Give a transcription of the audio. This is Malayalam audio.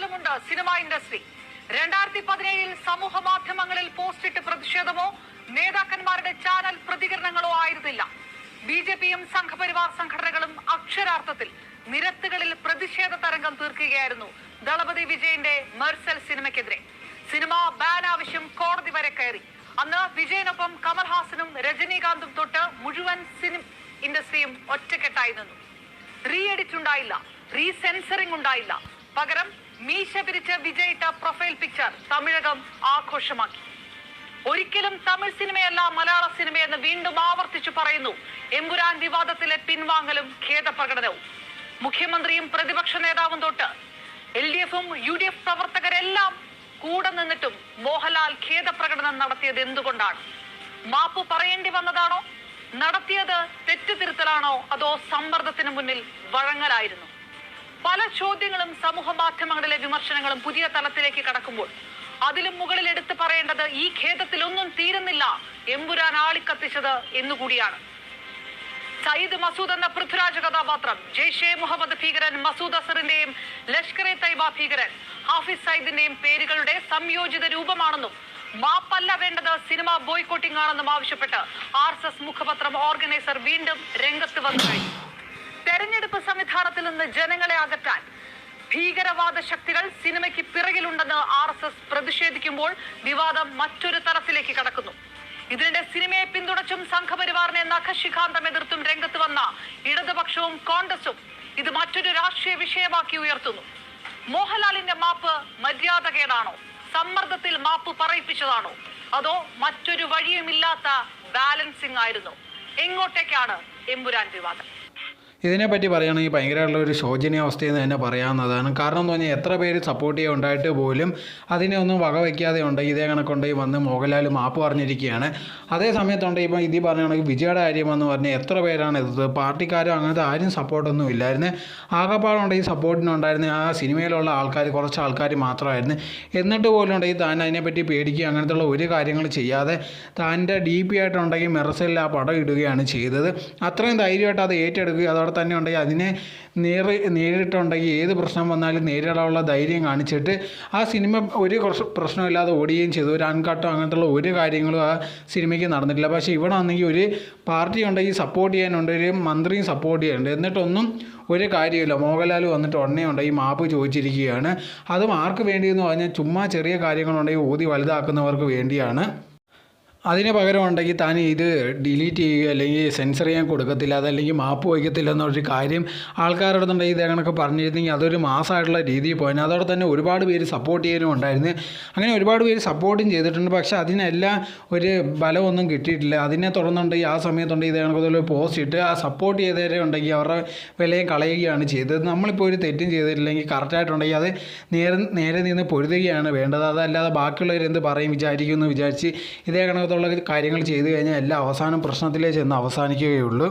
പ്രതിഷേധമുണ്ട് സിനിമാ ഇൻഡസ്ട്രി. 2017 സമൂഹ മാധ്യമങ്ങളിൽ പോസ്റ്റിട്ട് പ്രതിഷേധമോ നേതാക്കന്മാരുടെ ചാനൽ പ്രതികരണങ്ങളോ ആയിരുന്നില്ല. ബിജെപിയും സംഘപരിവാർ സംഘടനകളും അക്ഷരാർത്ഥത്തിൽ നിരത്തുകളിൽ പ്രതിഷേധ തരംഗം തീർക്കുകയായിരുന്നു ദളപതി വിജയന്റെ മെർസൽ സിനിമയ്ക്കെതിരെ. സിനിമ ബാൻ ആവശ്യം കോടതി വരെ കയറി. അന്ന് വിജയനൊപ്പം കമൽഹാസനും രജനീകാന്തും തൊട്ട് മുഴുവൻ സിനിമ ഇൻഡസ്ട്രിയും ഒറ്റക്കെട്ടായി നിന്നു. റീ എഡിറ്റ് ഉണ്ടായില്ല, റീസെൻസറിംഗ് ഉണ്ടായില്ല. പകരം മീശ പിരിച്ച് വിജയിട്ട പ്രൊഫൈൽ പിക്ചർ തമിഴകം ആഘോഷമാക്കി. ഒരിക്കലും തമിഴ് സിനിമയല്ല മലയാള സിനിമയെന്ന് വീണ്ടും ആവർത്തിച്ചു പറയുന്നു എമ്പുരാൻ വിവാദത്തിലെ പിൻവാങ്ങലും ഖേദപ്രകടനവും. മുഖ്യമന്ത്രിയും പ്രതിപക്ഷ നേതാവും തൊട്ട് LDF-ഉം UDF പ്രവർത്തകരെല്ലാം കൂടെ നിന്നിട്ടും മോഹൻലാൽ ഖേദപ്രകടനം നടത്തിയത് എന്തുകൊണ്ടാണ്? മാപ്പ് പറയേണ്ടി വന്നതാണോ? നടത്തിയത് തെറ്റുതിരുത്തലാണോ? അതോ സമ്മർദ്ദത്തിന് മുന്നിൽ വഴങ്ങലായിരുന്നു? പല ചോദ്യങ്ങളും സമൂഹ മാധ്യമങ്ങളിലെ വിമർശനങ്ങളും പുതിയ തലത്തിലേക്ക് കടക്കുമ്പോൾ അതിലും മുകളിൽ എടുത്തു പറയേണ്ടത് ഈ ഖേദത്തിലൊന്നും തീരുന്നില്ല എമ്പുരാൻ ആളിക്കത്തിച്ചത് എന്നുകൂടിയാണ്. സയ്യിദ് മസൂദ് എന്ന പൃഥ്വിരാജ് കഥാപാത്രം ജെയ്ഷെ മുഹമ്മദ് ഭീകരൻ മസൂദ് അസറിന്റെയും ലഷ്കർ-ഇ തയ്യബ ഭീകരൻ ഹാഫിസ് സയ്യിദിന്റെയും പേരുകളുടെ സംയോജിത രൂപമാണെന്നും മാപ്പല്ല വേണ്ടത് സിനിമ ബോയ്ക്കോട്ടിംഗ് ആണെന്നും ആവശ്യപ്പെട്ട് RSS മുഖപത്രം ഓർഗനൈസർ വീണ്ടും രംഗത്ത് വന്നു കഴിഞ്ഞു. തെരഞ്ഞെടുപ്പ് സംവിധാനത്തിൽ നിന്ന് ജനങ്ങളെ അകറ്റാൻ ഭീകരവാദ ശക്തികൾ സിനിമയ്ക്ക് പിറകിലുണ്ടെന്ന് RSS പ്രതിഷേധിക്കുമ്പോൾ വിവാദം മറ്റൊരു തലത്തിലേക്ക് കടക്കുന്നു. ഇതിനിടെ സിനിമയെ പിന്തുണച്ചും സംഘപരിവാറിനെ നഖശിഖാന്തം എതിർത്തും രംഗത്ത് വന്ന ഇടതുപക്ഷവും കോൺഗ്രസും ഇത് മറ്റൊരു രാഷ്ട്രീയ വിഷയമാക്കി ഉയർത്തുന്നു. മോഹൻലാലിന്റെ മാപ്പ് മര്യാദകേടാണോ? സമ്മർദ്ദത്തിൽ മാപ്പ് പറയിപ്പിച്ചതാണോ? അതോ മറ്റൊരു വഴിയുമില്ലാത്ത ബാലൻസിംഗ് ആയിരുന്നു? എങ്ങോട്ടേക്കാണ് എമ്പുരാൻ വിവാദം? ഇതിനെപ്പറ്റി പറയുകയാണെങ്കിൽ ഭയങ്കരമായിട്ടുള്ള ഒരു ശോചനീയാവസ്ഥയെന്ന് തന്നെ പറയാവുന്നതാണ്. കാരണം എന്ന് പറഞ്ഞാൽ എത്ര പേര് സപ്പോർട്ട് ചെയ്യാൻ ഉണ്ടായിട്ട് പോലും അതിനെ ഒന്നും വകവയ്ക്കാതെ ഉണ്ട് ഇതേ കണക്കുണ്ടെങ്കിൽ വന്ന് മോഹൻലാൽ മാപ്പ് പറഞ്ഞിരിക്കുകയാണ്. അതേ സമയത്തുണ്ട് ഇപ്പം ഇതിൽ പറയുകയാണെങ്കിൽ വിജയുടെ കാര്യമെന്ന് പറഞ്ഞാൽ എത്ര പേരാണ് എതിർത്തത്? പാർട്ടിക്കാരും അങ്ങനത്തെ ആരും സപ്പോർട്ടൊന്നും ഇല്ലായിരുന്നു. ആകെപ്പാടുണ്ട് ഈ സപ്പോർട്ടിനുണ്ടായിരുന്ന ആ സിനിമയിലുള്ള ആൾക്കാർ, കുറച്ച് ആൾക്കാർ മാത്രമായിരുന്നു. എന്നിട്ട് പോലും ഉണ്ടെങ്കിൽ താൻ അതിനെപ്പറ്റി പേടിക്കുക അങ്ങനത്തെയുള്ള ഒരു കാര്യങ്ങൾ ചെയ്യാതെ താൻ്റെ DP ആയിട്ടുണ്ടെങ്കിൽ മെർസലിൽ ആ പടം ഇടുകയാണ് ചെയ്തത്. അത്രയും ധൈര്യമായിട്ട് അത് ഏറ്റെടുക്കുക. അതോടെ തന്നെ ഉണ്ടെങ്കിൽ അതിനെ നേരിട്ടുണ്ടെങ്കിൽ ഏത് പ്രശ്നം വന്നാലും നേരിടാനുള്ള ധൈര്യം കാണിച്ചിട്ട് ആ സിനിമ ഒരു പ്രശ്നമില്ലാതെ ഓടുകയും ചെയ്തു. ഒരു അൺകട്ടോ അങ്ങനത്തുള്ള ഒരു കാര്യങ്ങളും ആ സിനിമയ്ക്ക് നടന്നിട്ടില്ല. പക്ഷേ ഇവിടെ ആണെങ്കിൽ ഒരു പാർട്ടി ഉണ്ടെങ്കിൽ സപ്പോർട്ട് ചെയ്യാനുണ്ട്, ഒരു മന്ത്രിയും സപ്പോർട്ട് ചെയ്യാനുണ്ട്. എന്നിട്ടൊന്നും ഒരു കാര്യമില്ല. മോഹൻലാൽ വന്നിട്ട് ഉടനെ ഉണ്ടെങ്കിൽ മാപ്പ് ചോദിച്ചിരിക്കുകയാണ്. അതും ആർക്ക് വേണ്ടിയെന്ന് പറഞ്ഞാൽ ചുമ്മാ ചെറിയ കാര്യങ്ങളുണ്ടെങ്കിൽ ഊതി വലുതാക്കുന്നവർക്ക് വേണ്ടിയാണ്. അതിന് പകരം ഉണ്ടെങ്കിൽ താൻ ഇത് ഡിലീറ്റ് ചെയ്യുക അല്ലെങ്കിൽ സെൻസർ ചെയ്യാൻ കൊടുക്കത്തില്ല, അതല്ലെങ്കിൽ മാപ്പ് വയ്ക്കത്തില്ല എന്നൊരു കാര്യം ആൾക്കാരുടെ അടുത്തുണ്ടെങ്കിൽ ഇതേ കണക്ക് പറഞ്ഞിരുന്നെങ്കിൽ അതൊരു മാസമായിട്ടുള്ള രീതിയിൽ പോയിന്. അതോടെ തന്നെ ഒരുപാട് പേര് സപ്പോർട്ട് ചെയ്യാനും ഉണ്ടായിരുന്നു. അങ്ങനെ ഒരുപാട് പേര് സപ്പോർട്ടും ചെയ്തിട്ടുണ്ട്. പക്ഷേ അതിനെല്ലാം ഒരു ബലമൊന്നും കിട്ടിയിട്ടില്ല. അതിനെ തുടർന്നുണ്ടെങ്കിൽ ആ സമയത്തുണ്ടെങ്കിൽ ഇതേ കണക്കത്തുള്ള പോസ്റ്റ് ഇട്ട് ആ സപ്പോർട്ട് ചെയ്തവരെ ഉണ്ടെങ്കിൽ അവരുടെ വിലയും കളയുകയാണ് ചെയ്തത്. നമ്മളിപ്പോൾ ഒരു തെറ്റും ചെയ്തിട്ടില്ലെങ്കിൽ കറക്റ്റായിട്ടുണ്ടെങ്കിൽ അത് നേരെ നിന്ന് പൊരുതുകയാണ് വേണ്ടത്. അതല്ലാതെ ബാക്കിയുള്ളവരെന്ത് പറയും വിചാരിക്കുമെന്ന് വിചാരിച്ച് ഇതേ കണക്കത്തുള്ള കാര്യങ്ങൾ ചെയ്തു കഴിഞ്ഞാൽ എല്ലാ അവസാനം പ്രശ്നത്തിലേ ചെന്ന് അവസാനിക്കുകയുള്ളൂ.